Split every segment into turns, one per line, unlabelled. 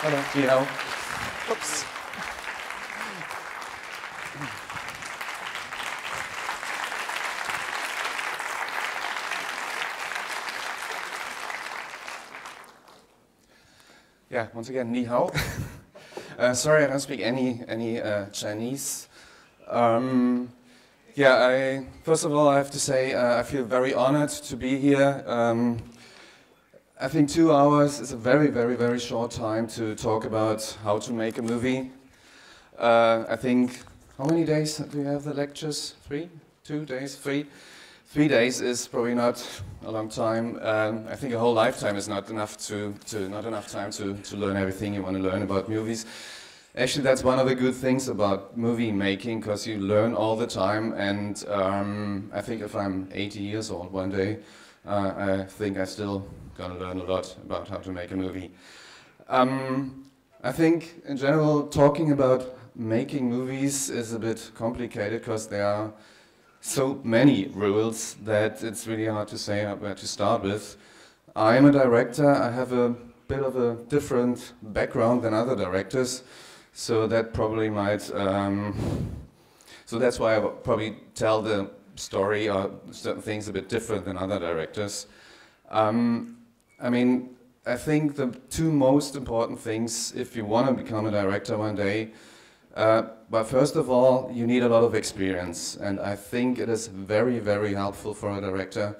Hello, do you know? Oops. Yeah, once again, ni hao. Sorry, I don't speak any Chinese. Yeah, first of all, I have to say I feel very honored to be here. I think 2 hours is a very, very, very short time to talk about how to make a movie. I think, how many days do you have the lectures? 3? 2 days? 3? 3 days is probably not a long time. I think a whole lifetime is not enough time to learn everything you want to learn about movies. Actually, that's one of the good things about movie making, because you learn all the time. And I think if I'm 80 years old one day, I think I still gonna learn a lot about how to make a movie. I think in general talking about making movies is a bit complicated because there are so many rules that it's really hard to say where to start with. I'm a director. I have a bit of a different background than other directors, so that probably might so that's why I will probably tell the story or certain things a bit different than other directors. I mean, I think the 2 most important things if you want to become a director one day, but first of all, you need a lot of experience, and I think it is very, very helpful for a director,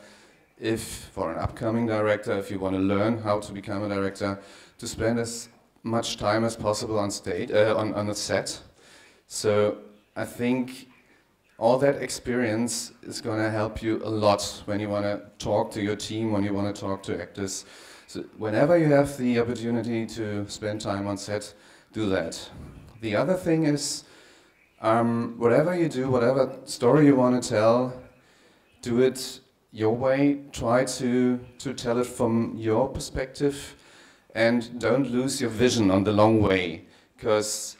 for an upcoming director, if you want to learn how to become a director, to spend as much time as possible on stage, on the set. So I think all that experience is going to help you a lot when you want to talk to your team, when you want to talk to actors. So whenever you have the opportunity to spend time on set, do that. The other thing is, whatever you do, whatever story you want to tell, do it your way. Try to tell it from your perspective, and don't lose your vision on the long way. Because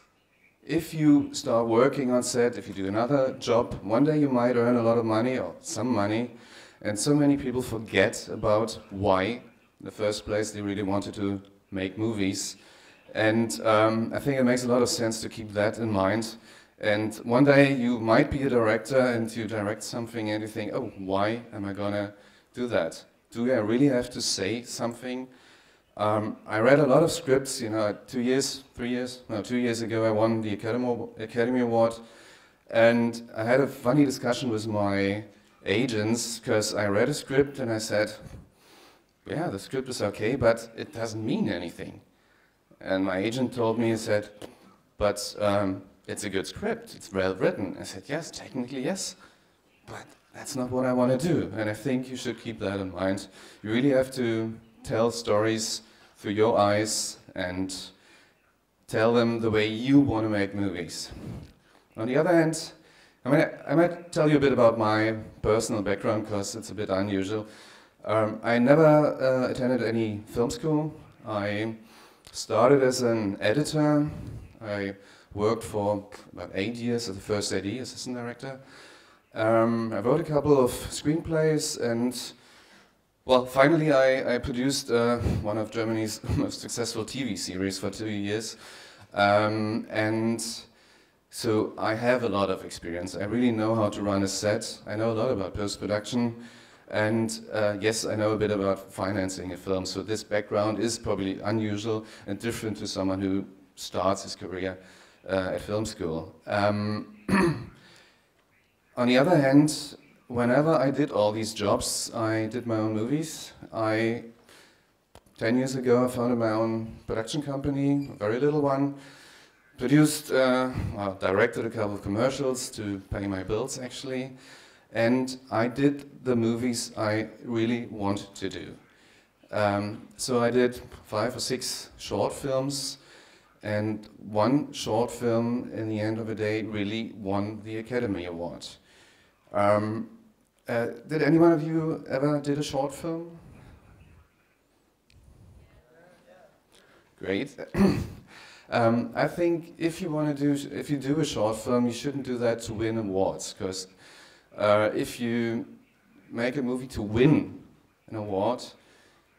if you start working on set, if you do another job, one day you might earn a lot of money or some money, and so many people forget about why, in the first place, they really wanted to make movies. And I think it makes a lot of sense to keep that in mind. And one day you might be a director and you direct something and you think, oh, why am I gonna do that? Do I really have to say something? I read a lot of scripts, 2 years ago I won the Academy Award, and I had a funny discussion with my agents, because I read a script and I said, yeah, the script is okay, but it doesn't mean anything. And my agent told me, he said, but it's a good script, it's well written. I said, yes, technically yes, but that's not what I want to do. And I think you should keep that in mind. You really have to tell stories through your eyes and tell them the way you want to make movies. On the other hand, I might tell you a bit about my personal background, because it's a bit unusual. I never attended any film school. I started as an editor. I worked for about 8 years as the first AD, assistant director. I wrote a couple of screenplays, and well, finally I produced one of Germany's most successful TV series for 2 years. And so I have a lot of experience. I really know how to run a set. I know a lot about post-production. And yes, I know a bit about financing a film. So this background is probably unusual and different to someone who starts his career at film school. On the other hand, whenever I did all these jobs, I did my own movies. 10 years ago, I founded my own production company, a very little one. Produced, well, directed a couple of commercials to pay my bills, actually. And I did the movies I really want to do. So I did 5 or 6 short films, And one short film, in the end of the day, really won the Academy Award. Did any one of you ever did a short film? Great. I think if you do a short film, you shouldn't do that to win awards, because if you make a movie to win an award,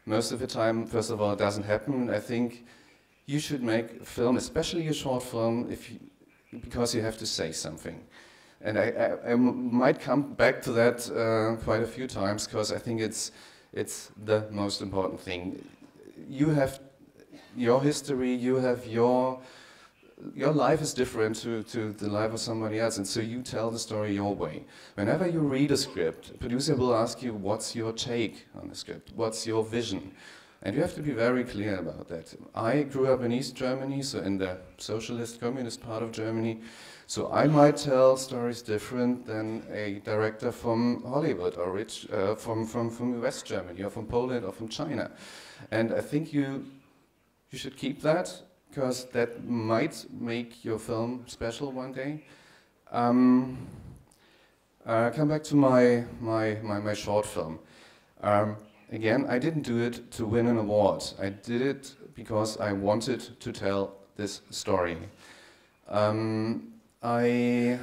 most of the time, first of all, it doesn't happen. I think you should make a film, especially a short film, because you have to say something. And I might come back to that quite a few times, because I think it's the most important thing. You have your history, you have your life is different to the life of somebody else, and so you tell the story your way. Whenever you read a script, a producer will ask you, what's your take on the script? What's your vision? And you have to be very clear about that. I grew up in East Germany, so in the socialist, communist part of Germany, so I might tell stories different than a director from Hollywood or from West Germany or from Poland or from China. And I think you should keep that, because that might make your film special one day. Come back to my short film. Again, I didn't do it to win an award. I did it because I wanted to tell this story. I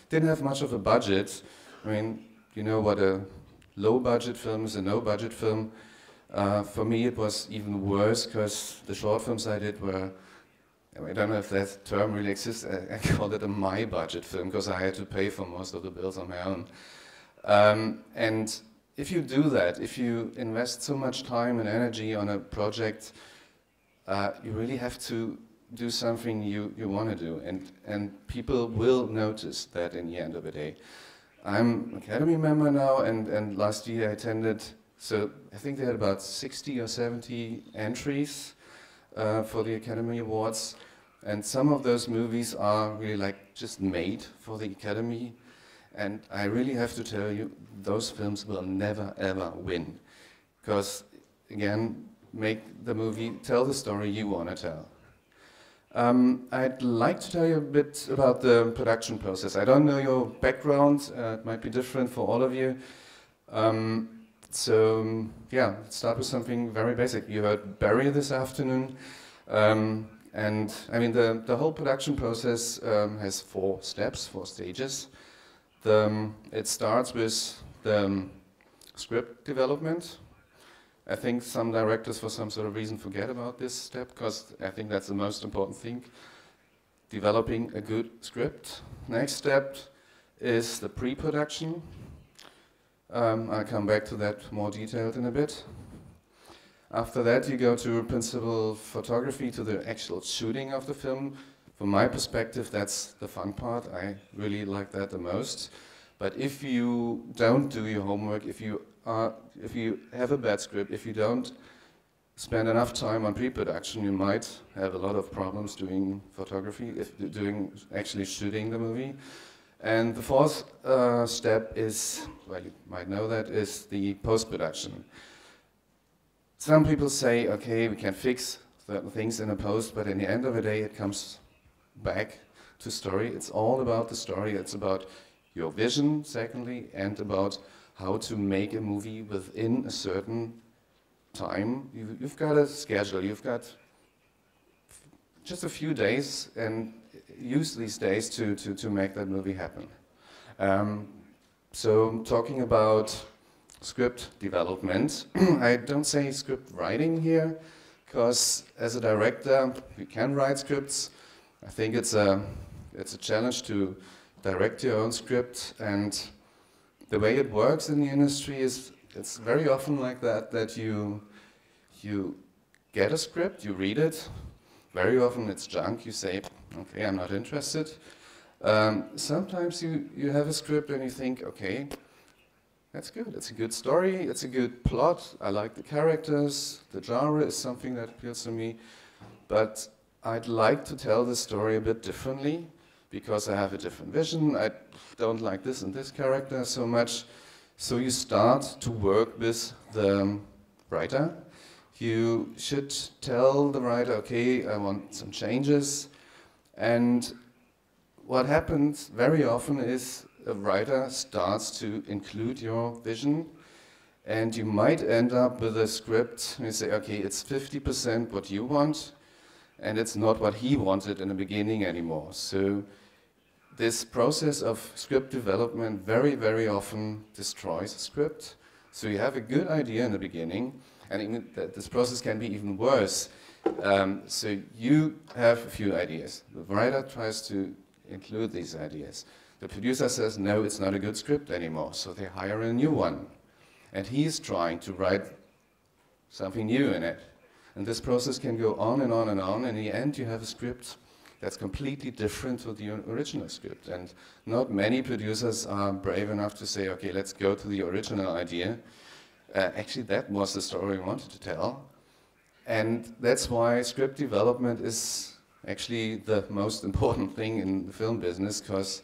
didn't have much of a budget. I mean, you know what a low-budget film is, a no-budget film. For me, it was even worse, because the short films I did were, I don't know if that term really exists, I call it a my-budget film, because I had to pay for most of the bills on my own. And if you do that, if you invest so much time and energy on a project, you really have to do something you want to do, and people will notice that in the end of the day. I'm an Academy member now, and last year I attended, so I think they had about 60 or 70 entries for the Academy Awards, and some of those movies are really like just made for the Academy. And I really have to tell you, those films will never ever win. Because, again, make the movie, tell the story you want to tell. I'd like to tell you a bit about the production process. I don't know your background, it might be different for all of you. So, yeah, let's start with something very basic. You heard Barry this afternoon. And, I mean, the whole production process has 4 steps, 4 stages. It starts with the script development. I think some directors, for some sort of reason, forget about this step, because I think that's the most important thing. Developing a good script. Next step is the pre-production. I'll come back to that more detailed in a bit. After that, you go to principal photography, to the actual shooting of the film. From my perspective, that's the fun part. I really like that the most. But if you don't do your homework, if you have a bad script, if you don't spend enough time on pre-production, you might have a lot of problems doing photography, actually shooting the movie. And the 4th step is, well, you might know that, is the post-production. Some people say, okay, we can fix certain things in a post, but in the end of the day, it comes back to story. It's all about the story. It's about your vision, secondly, and about how to make a movie within a certain time. You've got a schedule. You've got just a few days, and use these days to make that movie happen. So talking about script development, I don't say script writing here, because as a director, you can write scripts. I think it's a challenge to direct your own script, and the way it works in the industry is it's very often like that you get a script, you read it, very often it's junk, you say, okay, I'm not interested. Sometimes you have a script and you think, okay, that's good, it's a good story, it's a good plot, I like the characters, the genre is something that appeals to me, but I'd like to tell the story a bit differently, because I have a different vision. I don't like this and this character so much. So you start to work with the writer. you should tell the writer, okay, I want some changes. And what happens very often is a writer starts to include your vision, and you might end up with a script and you say, okay, it's 50% what you want, and it's not what he wanted in the beginning anymore. So this process of script development very, very often destroys a script. So you have a good idea in the beginning, and even this process can be even worse. So you have a few ideas. The writer tries to include these ideas. The producer says, no, it's not a good script anymore, so they hire a new one. And he's trying to write something new in it. And this process can go on and on and on, and in the end you have a script that's completely different to the original script. And not many producers are brave enough to say, okay, let's go to the original idea. Actually, that was the story we wanted to tell. And that's why script development is actually the most important thing in the film business, because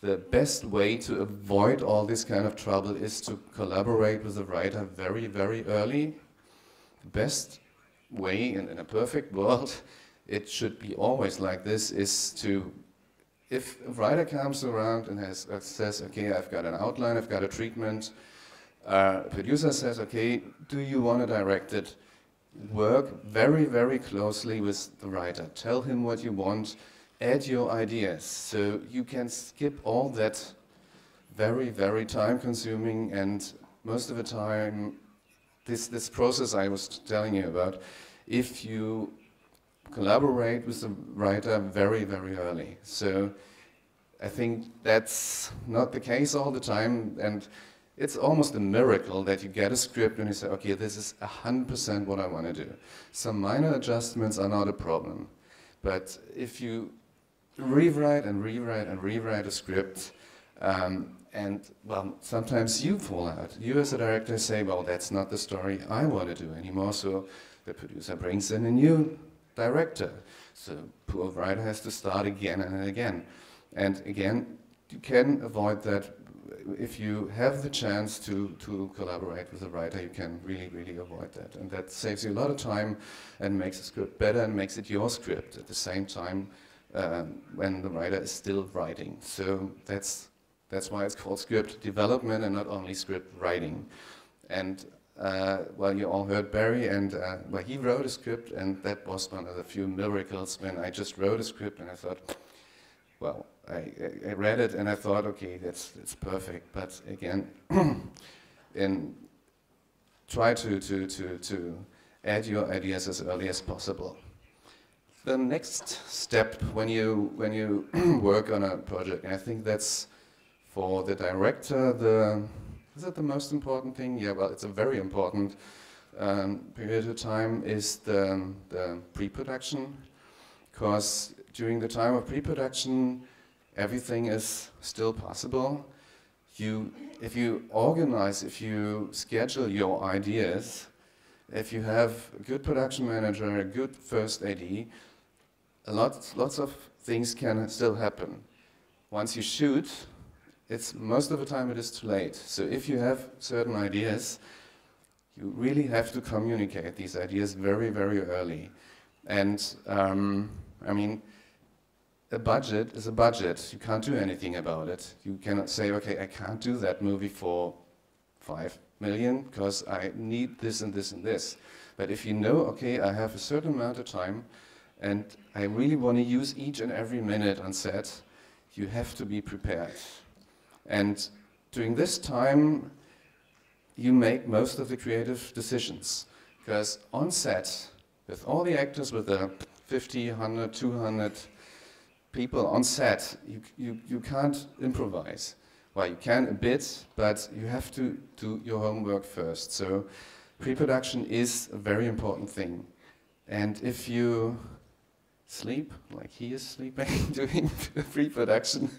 the best way to avoid all this kind of trouble is to collaborate with the writer very, very early. The best way, in a perfect world, it should be always like this, is to, if a writer comes around and says, okay, I've got an outline, I've got a treatment, a producer says, okay, do you want to direct it? Work very, very closely with the writer. Tell him what you want, add your ideas, so you can skip all that very, very time-consuming and most of the time, this process I was telling you about, if you collaborate with the writer very, very early. So I think that's not the case all the time, and it's almost a miracle that you get a script and you say, okay, this is 100% what I want to do. Some minor adjustments are not a problem, but if you rewrite and rewrite and rewrite a script, and well, sometimes you fall out. You as a director say, well, that's not the story I want to do anymore, so the producer brings in a new director. So poor writer has to start again and again. And again, you can avoid that. If you have the chance to collaborate with a writer, you can really, really avoid that. And that saves you a lot of time and makes the script better and makes it your script at the same time when the writer is still writing. So that's why it's called script development and not only script writing. And well, you all heard Barry, and well, he wrote a script, and that was one of the few miracles when I just wrote a script and I thought, well, I read it and I thought, okay, that's perfect. But again, try to add your ideas as early as possible. The next step when you work on a project, and I think that's for the director, is it the most important thing? Yeah, well, it's a very important period of time, is the pre-production, because during the time of pre-production, everything is still possible. If you organize, if you schedule your ideas, if you have a good production manager, a good first AD, lots of things can still happen. Once you shoot, most of the time it is too late. So if you have certain ideas, you really have to communicate these ideas very, very early. And I mean, a budget is a budget. You can't do anything about it. You cannot say, okay, I can't do that movie for 5 million because I need this and this and this. But if you know, okay, I have a certain amount of time and I really want to use each and every minute on set, you have to be prepared. And during this time, you make most of the creative decisions. Because on set, with all the actors, with the 50, 100, 200 people on set, you can't improvise. Well, you can a bit, but you have to do your homework first. So pre-production is a very important thing. And if you sleep, like he is sleeping during pre-production,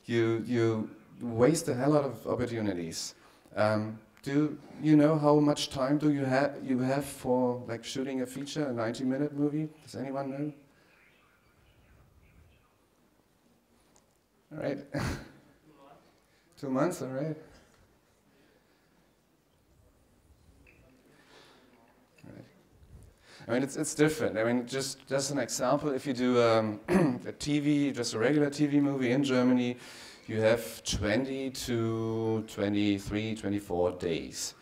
you waste a hell lot of opportunities. Do you know how much time do you have for like shooting a feature, a 90-minute movie? Does anyone know? All right. 2 months, all right. I mean, it's different. I mean, just an example, if you do a TV, just a regular TV movie in Germany, you have 20 to 23, 24 days.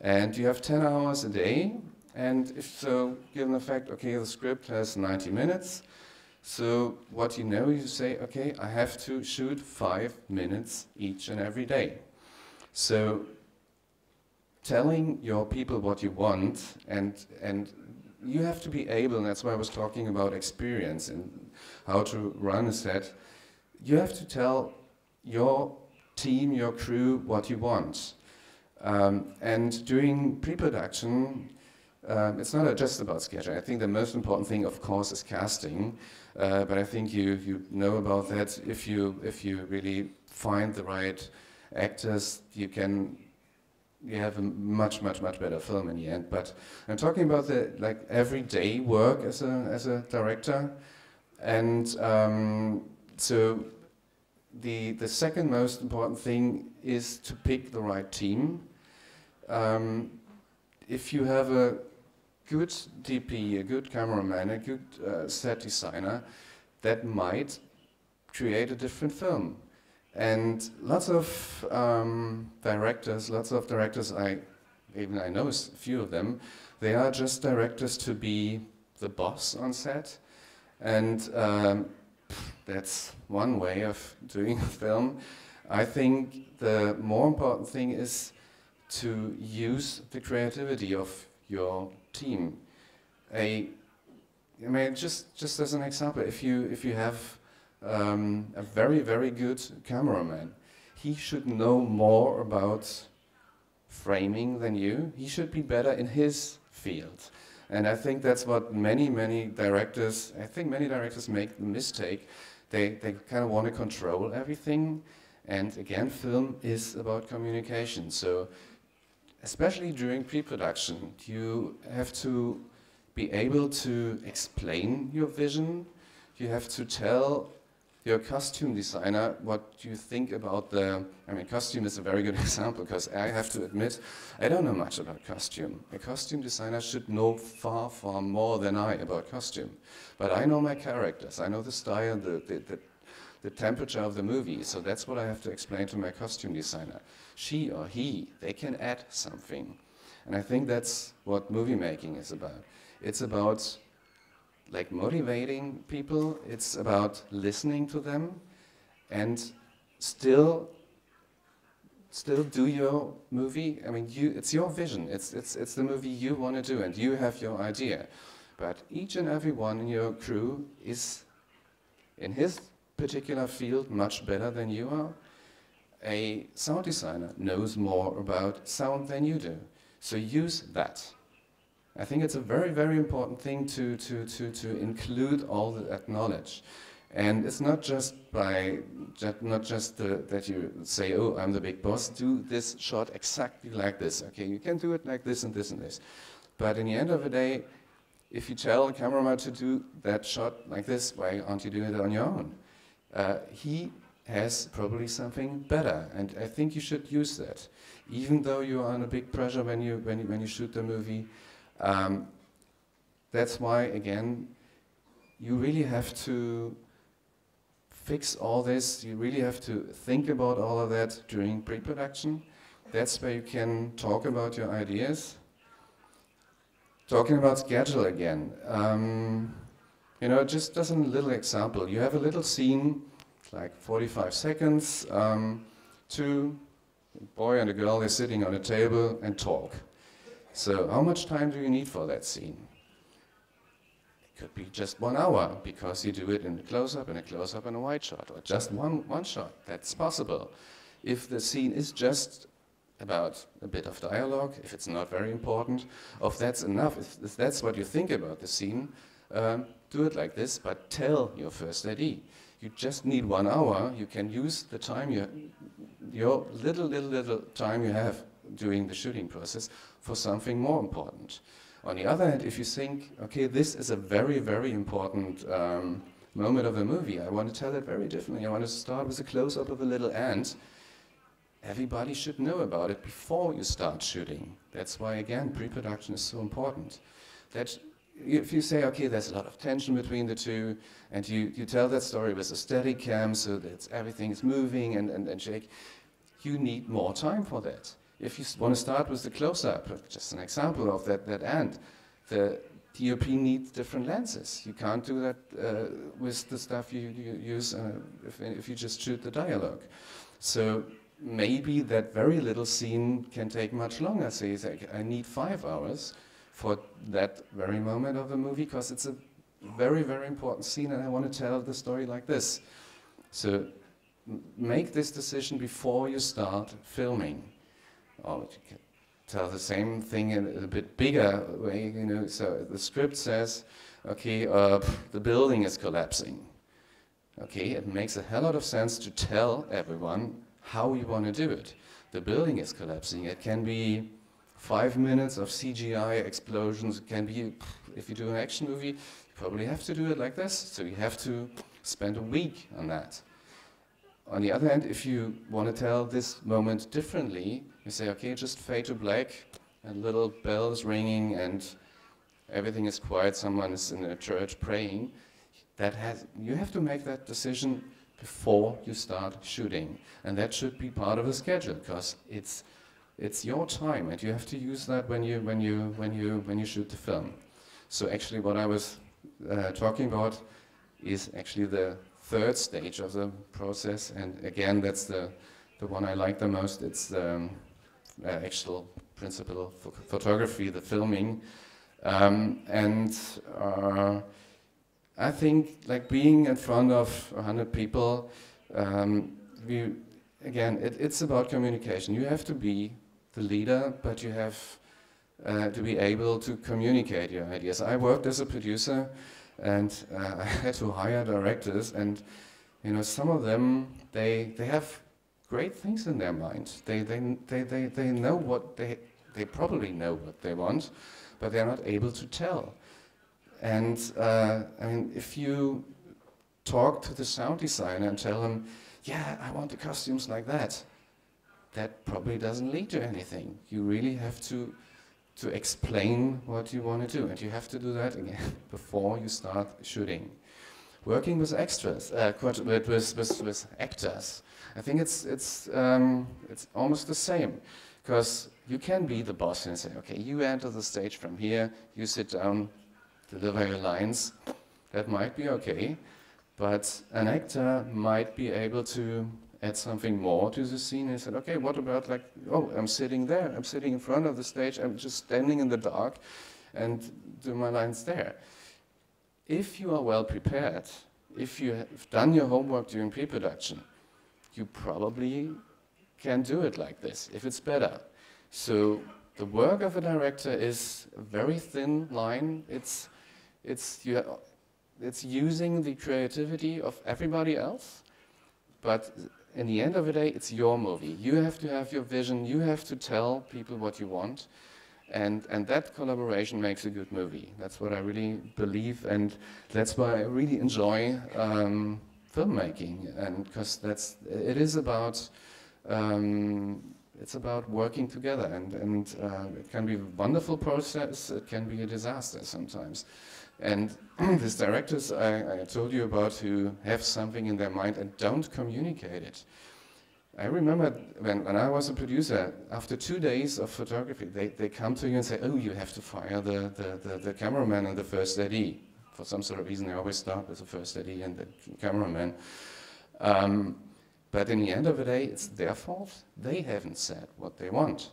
And you have 10 hours a day. And if so, given the fact, okay, the script has 90 minutes, so what you say, okay, I have to shoot 5 minutes each and every day. So telling your people what you want, and you have to be able, and that's why I was talking about experience and how to run a set, you have to tell your team, your crew, what you want. And during pre-production, it's not just about scheduling. I think the most important thing, of course, is casting. But I think you know about that. If you really find the right actors, you have a much better film in the end. But I'm talking about the everyday work as a director, and so the second most important thing is to pick the right team. If you have a good DP, a good cameraman, a good set designer, that might create a different film. And lots of directors, I know a few of them, they are just directors to be the boss on set. And that's one way of doing a film. I think the more important thing is to use the creativity of your team. I mean, just as an example, if you have a very good cameraman, he should know more about framing than you. He should be better in his field. And I think that's what many directors, make the mistake. They kind of want to control everything. And again, film is about communication. So especially during pre-production, you have to be able to explain your vision. You have to tell your costume designer what you think about costume is a very good example, because I have to admit, I don't know much about costume. A costume designer should know far more than I about costume. But I know my characters, I know the style, the temperature of the movie, so that's what I have to explain to my costume designer. She or he, they can add something. And I think that's what movie making is about. It's about motivating people, it's about listening to them, and still do your movie. I mean, it's your vision, it's the movie you want to do, and you have your idea. But each and every one in your crew is, in his particular field, much better than you are. A sound designer knows more about sound than you do, so use that. I think it's a very important thing to include all that knowledge, and it's not just that you say, oh, I'm the big boss, do this shot exactly like this. Okay, you can do it like this and this and this, but in the end of the day, if you tell a cameraman to do that shot like this, why aren't you doing it on your own? He has probably something better, and I think you should use that, even though you are under big pressure when you shoot the movie. That's why, again, you really have to fix all this. You really have to think about all of that during pre-production. That's where you can talk about your ideas. Talking about schedule again. Just as a little example, you have a little scene, like 45 seconds, two boy and a girl, they're sitting on a table and talk. So how much time do you need for that scene? It could be just 1 hour, because you do it in a close-up, and a wide shot, or just one shot. That's possible. If the scene is just about a bit of dialogue, if it's not very important, or if that's enough, if that's what you think about the scene, do it like this, but tell your first AD. You just need 1 hour. You can use the time, your little time you have during the shooting process for something more important. On the other hand, if you think, okay, this is a very important moment of the movie, I want to tell it very differently. I want to start with a close-up of a little ant. Everybody should know about it before you start shooting. That's why, again, pre-production is so important. That if you say, okay, there's a lot of tension between the two, and you tell that story with a steady cam so that everything is moving and shake, you need more time for that. If you want to start with the close-up, just an example of that end, the DOP needs different lenses. You can't do that with the stuff you use if you just shoot the dialogue. So maybe that very little scene can take much longer. So you say, I need 5 hours for that very moment of the movie because it's a very, very important scene and I want to tell the story like this. So make this decision before you start filming. Or you can tell the same thing in a bit bigger way, you know, so the script says, okay, the building is collapsing. Okay, it makes a hell lot of sense to tell everyone how you want to do it. The building is collapsing. It can be 5 minutes of CGI explosions. It can be, if you do an action movie, you probably have to do it like this. So you have to spend a week on that. On the other hand, if you want to tell this moment differently, you say, okay, just fade to black, and little bells ringing, and everything is quiet, someone is in a church praying. You have to make that decision before you start shooting. And that should be part of the schedule, because it's your time, and you have to use that when you shoot the film. So actually what I was talking about is actually the third stage of the process, and again, that's the one I like the most. It's the actual principle of photography, the filming, and I think like being in front of 100 people, it's about communication. You have to be the leader, but you have to be able to communicate your ideas. I worked as a producer, and I had to hire directors, and you know, some of them they have great things in their mind. They know what they probably know what they want, but they're not able to tell. And I mean, if you talk to the sound designer and tell him, yeah, I want the costumes like that, that probably doesn't lead to anything. You really have to explain what you want to do, and you have to do that again before you start shooting. Working with extras, with actors, I think it's almost the same, because you can be the boss and say, okay, you enter the stage from here, you sit down, deliver your lines. That might be okay, but an actor might be able to add something more to the scene and said, okay, what about like, oh, I'm sitting there, I'm sitting in front of the stage, I'm just standing in the dark and do my lines there. If you are well prepared, if you have done your homework during pre-production, you probably can do it like this, if it's better. So the work of a director is a very thin line. It's using the creativity of everybody else, but in the end of the day, it's your movie. You have to have your vision, you have to tell people what you want, and that collaboration makes a good movie. That's what I really believe, and that's why I really enjoy filmmaking, and because it is about it's about working together, and it can be a wonderful process, it can be a disaster sometimes. And these directors I told you about who have something in their mind and don't communicate it. I remember when I was a producer, after 2 days of photography, they come to you and say, oh, you have to fire the cameraman and the first AD. For some sort of reason, they always start with the first AD and the cameraman. But in the end of the day, it's their fault. They haven't said what they want.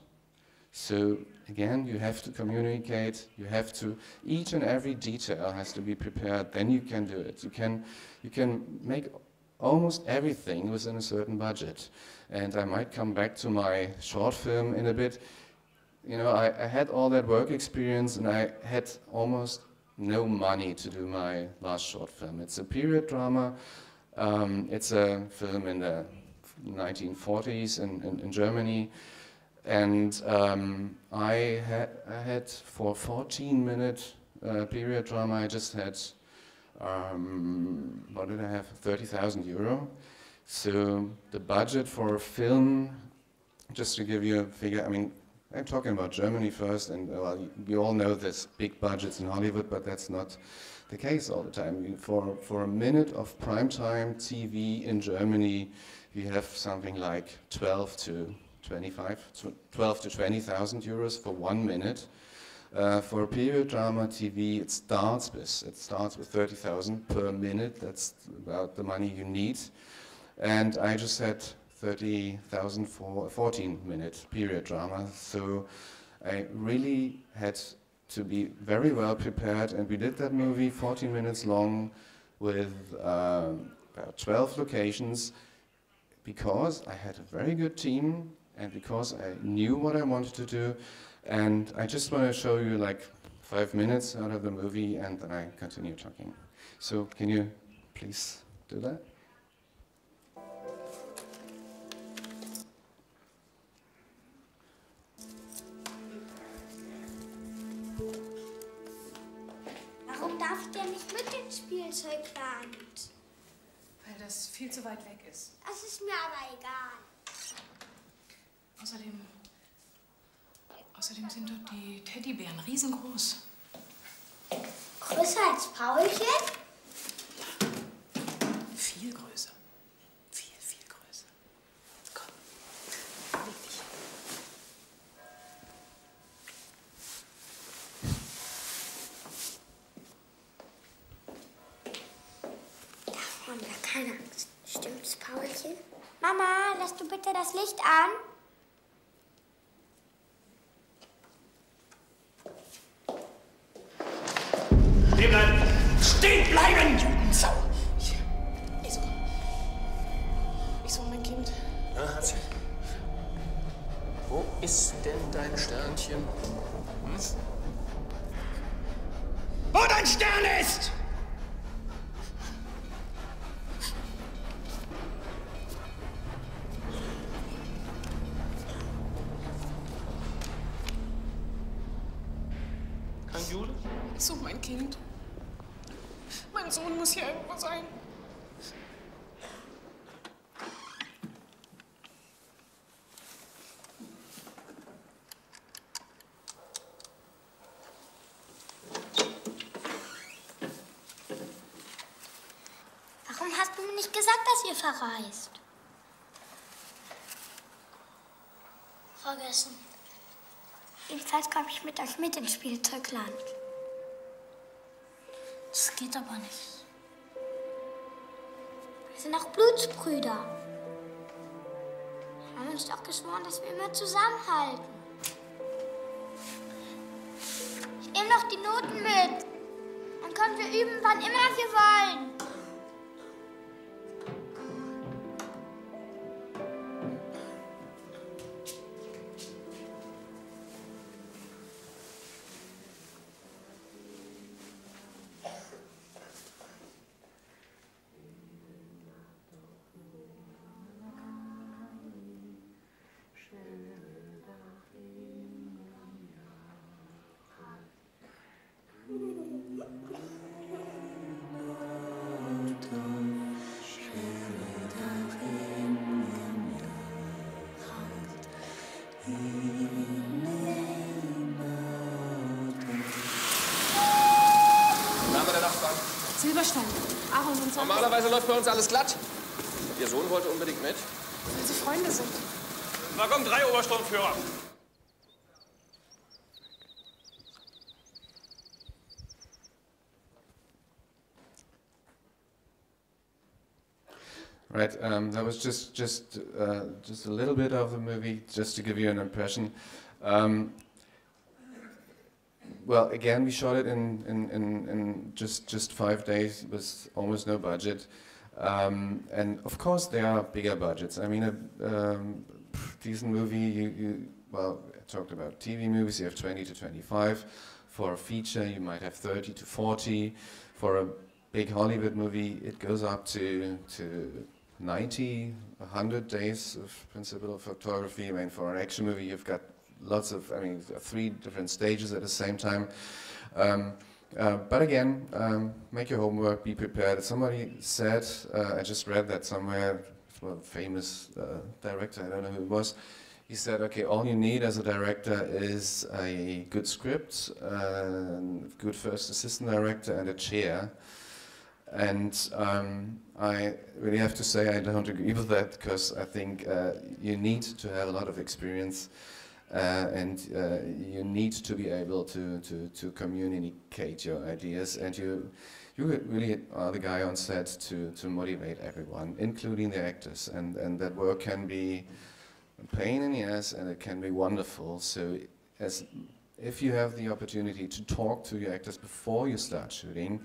So again, you have to communicate, you have to, each and every detail has to be prepared, then you can do it. You can make almost everything within a certain budget. And I might come back to my short film in a bit. You know, I had all that work experience and I had almost no money to do my last short film. It's a period drama. It's a film in the 1940s in Germany. And I had for 14-minute period drama, I just had, what did I have, 30,000 euro. So the budget for a film, just to give you a figure, I mean, I'm talking about Germany first, and well, we all know there's big budgets in Hollywood, but that's not the case all the time. For a minute of primetime TV in Germany, we have something like 12 to 20,000 euros for 1 minute. For period drama TV, it starts with 30,000 per minute. That's about the money you need. And I just had 30,000 for a 14-minute period drama. So I really had to be very well prepared, and we did that movie 14 minutes long with about 12 locations, because I had a very good team and because I knew what I wanted to do. And I just want to show you like 5 minutes out of the movie, and then I continue talking. So can you please do that?
Warum darf ich denn nicht mit dem Spielzeugland?
Weil das viel zu weit weg ist.
Das ist mir aber egal.
Außerdem sind dort die Teddybären riesengroß.
Größer als Paulchen?
Viel größer. Viel, viel größer. Komm, leg dich hin.
Davor haben wir keine Angst. Stimmt's, Paulchen? Mama, lässt du bitte das Licht an?
Stehen bleiben! Stehen bleiben! Judensau!
Wieso, mein Kind?
Ja, Hatzi. Wo ist denn dein Sternchen? Hm? Wo dein Stern ist! Kein Jude?
So, mein Kind. Mein Sohn muss hier irgendwo sein.
Warum hast du mir nicht gesagt, dass ihr verreist? Vergessen. Jedenfalls komme ich mit euch mit ins Spielzeugland. Das geht aber nicht. Wir sind auch Blutsbrüder. Wir haben uns doch geschworen, dass wir immer zusammenhalten. Ich nehme noch die Noten mit. Dann können wir üben, wann immer wir wollen.
Silberstein, Ahorn und Sonne.
Normalerweise läuft bei uns alles glatt. Ihr Sohn wollte unbedingt mit.
Weil sie Freunde sind.
Waggon 3, Obersturmführer.
Right, that was just a little bit of the movie, just to give you an impression. Well, again, we shot it in just 5 days with almost no budget, and of course there are bigger budgets. I mean, a decent movie, well, I talked about TV movies. You have 20 to 25. For a feature, you might have 30 to 40. For a big Hollywood movie, it goes up to 90, 100 days of principal photography. I mean, for an action movie, you've got lots of, 3 different stages at the same time. But again, make your homework, be prepared. Somebody said, I just read that somewhere, well, famous director, I don't know who it was, he said, okay, all you need as a director is a good script, good first assistant director, and a chair. And I really have to say I don't agree with that, because I think you need to have a lot of experience, and you need to be able to communicate your ideas, and you really are the guy on set to motivate everyone, including the actors, and that work can be a pain in the ass, and it can be wonderful. So if you have the opportunity to talk to your actors before you start shooting,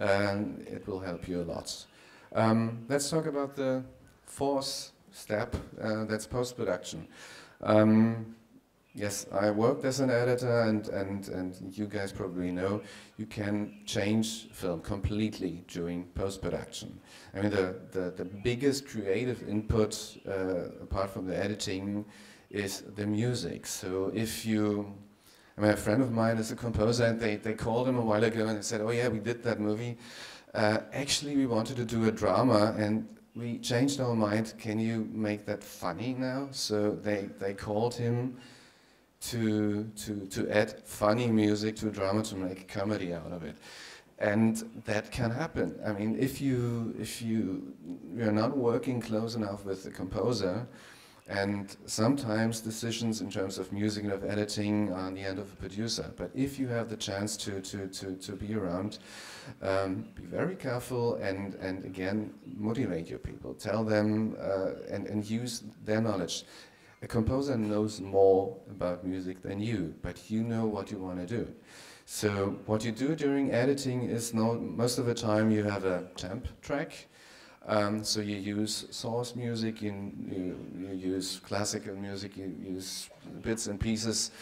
it will help you a lot. Let's talk about the fourth step, that's post-production. Yes, I worked as an editor, and you guys probably know you can change film completely during post-production. I mean, the biggest creative input, apart from the editing, is the music. So if you, I mean, a friend of mine is a composer, and they called him a while ago and they said, oh yeah, we did that movie. Actually, we wanted to do a drama, and we changed our mind. Can you make that funny now? So they called him to add funny music to a drama, to make a comedy out of it. And that can happen. I mean, if you're not working close enough with the composer, and sometimes decisions in terms of music and of editing are on the end of a producer. But if you have the chance to be around, be very careful, and again, motivate your people. Tell them and use their knowledge. A composer knows more about music than you, but you know what you want to do. So what you do during editing is, most of the time you have a temp track. So you use source music, you use classical music, you use bits and pieces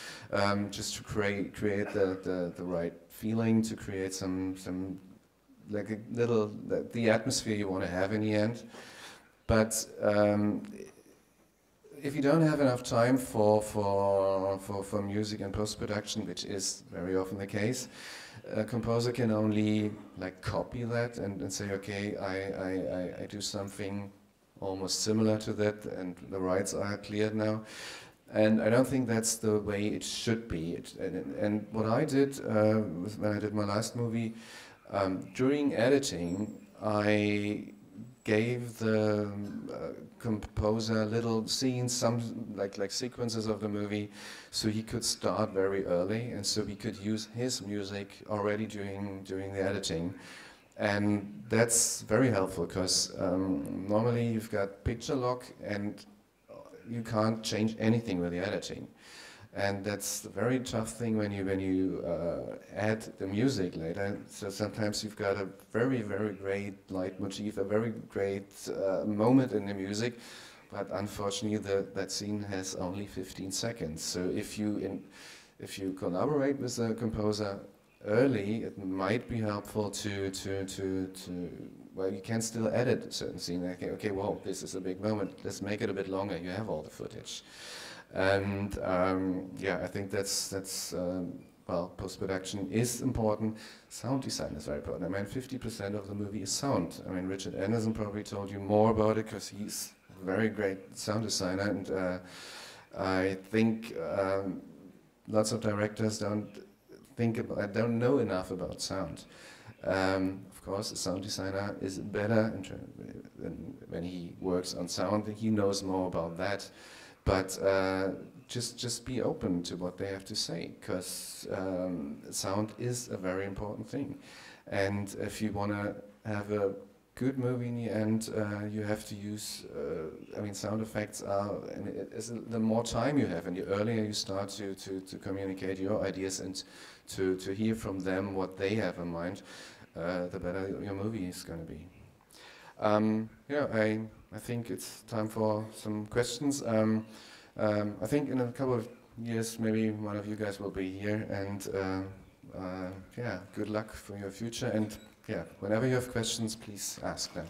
just to create the right feeling, to create some like a little, the atmosphere you want to have in the end. But if you don't have enough time for music and post-production, which is very often the case, a composer can only like copy that and say, okay, I do something almost similar to that, and the rights are cleared now. And I don't think that's the way it should be. And what I did when I did my last movie, during editing, I gave the composer little scenes, some like sequences of the movie, so he could start very early, and so he could use his music already during the editing. And that's very helpful, because normally you've got picture lock and you can't change anything with the editing. And that's a very tough thing when you add the music later. So sometimes you've got a very, very great leitmotif, a very great moment in the music, but unfortunately that scene has only 15 seconds. So if you collaborate with the composer early, it might be helpful well, you can still edit a certain scene. Okay, well, this is a big moment. Let's make it a bit longer. You have all the footage. And yeah, I think that's well, post-production is important. Sound design is very important. I mean, 50% of the movie is sound. I mean, Richard Anderson probably told you more about it, because he's a very great sound designer, and I think lots of directors don't know enough about sound. Of course, a sound designer is better when he works on sound. He knows more about that. But just be open to what they have to say, because sound is a very important thing. And if you want to have a good movie in the end, you have to use, I mean, sound effects are, and the more time you have, and the earlier you start to communicate your ideas and to hear from them what they have in mind, the better your movie is going to be. Yeah, I think it's time for some questions. I think in a couple of years, maybe one of you guys will be here, and yeah, good luck for your future. And yeah, whenever you have questions, please ask them.